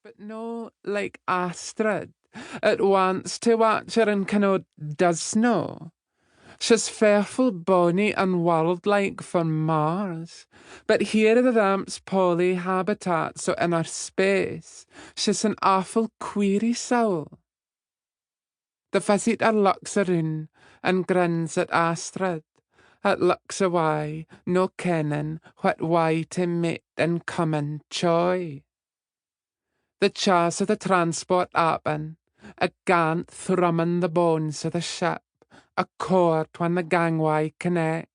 but no like Astrid. It wants to watch her and cannot does no. She's fearful bonny and world-like for Mars, but here are the ramp's poly habitat, so in her space, she's an awful queery soul. The visitor looks around and grins at Astrid. It looks away, no kenning what way to meet and come and joy. The chairs of the transport open, a gant thrumming the bones of the ship, a chord when the gangway connects.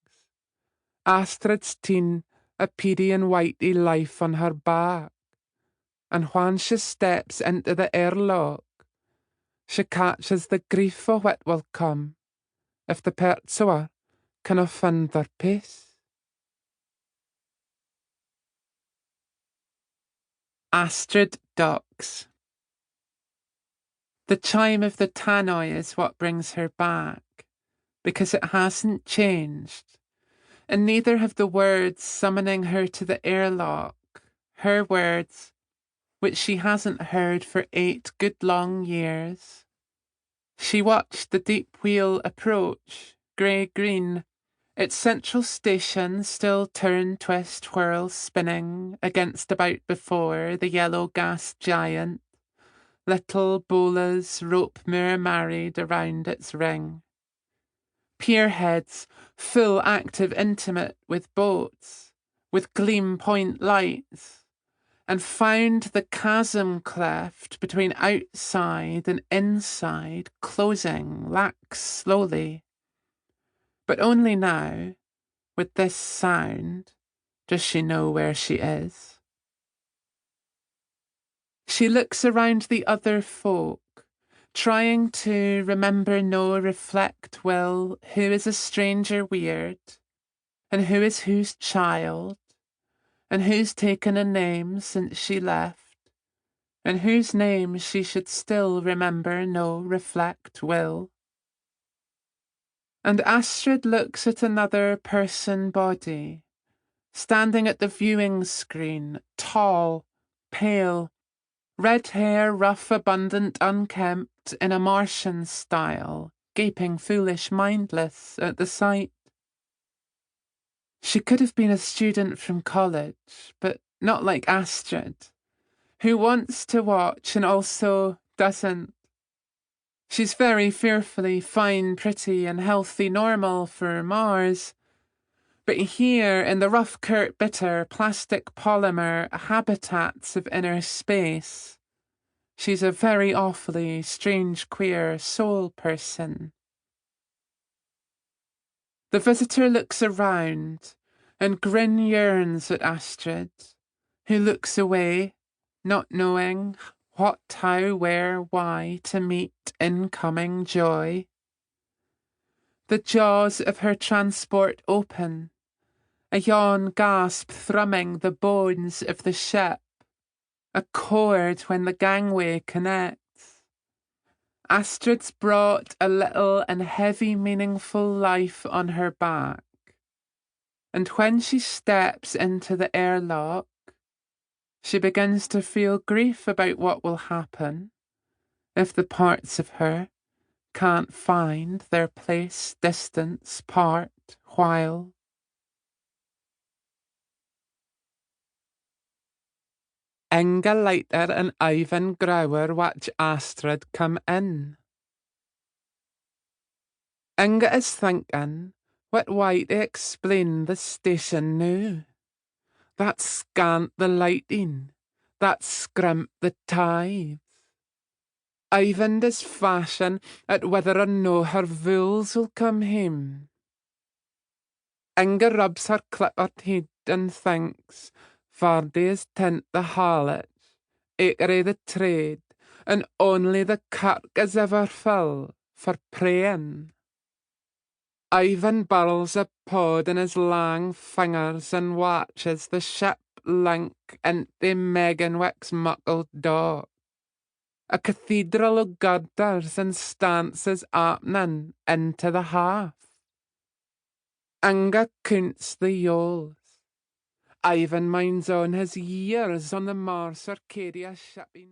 Astrid's teen, a peedy and whitey life on her back, and when she steps into the airlock, she catches the grief of what will come if the pursuer can find their pace. Astrid docks. The chime of the tannoy is what brings her back, because it hasn't changed, and neither have the words summoning her to the airlock, her words, which she hasn't heard for 8 good long years. She watched the Deep Wheel approach, grey-green, its central station still turn, twist, whirl, spinning against about before the yellow gas giant, little bolas rope mirror married around its ring. Pierheads, full active intimate with boats, with gleam point lights, and found the chasm cleft between outside and inside closing lax slowly. But only now, with this sound, does she know where she is. She looks around the other folk, trying to remember no reflect well who is a stranger weird, and who is whose child, and who's taken a name since she left, and whose name she should still remember no reflect will. And Astrid looks at another person body, standing at the viewing screen, tall, pale, red hair rough, abundant, unkempt, in a Martian style, gaping foolish, mindless at the sight. She could have been a student from college, but not like Astrid, who wants to watch and also doesn't. She's very fearfully fine, pretty, and healthy normal for Mars, but here in the rough, curt, bitter, plastic polymer habitats of inner space, she's a very awfully strange, queer soul person. The visitor looks around, and grin yearns at Astrid, who looks away, not knowing what, how, where, why to meet incoming joy. The jaws of her transport open, a yawn gasp thrumming the bones of the ship, a chord when the gangway connects. Astrid's brought a little and heavy meaningful life on her back, and when she steps into the airlock, she begins to feel grief about what will happen if the parts of her can't find their place, distance, part, while. Inga Leiter and Ivan Grauer watch Astrid come in. Inga is thinking what way to explain the station now. That scant the lighting, that scrimp the tides. Ivan is fashion at whether or no her vools will come home. Inga rubs her clippered head and thinks, Vardy is tent the harlot, Akery the trade, and only the Clarke is ever full for praying. Ivan burls a pod in his long fingers and watches the ship link into Meganwick's muckle dock. A cathedral of girders and stances opening into the half. Inga counts the yawls. Ivan minds on his years on the Mars Orcadia shipping.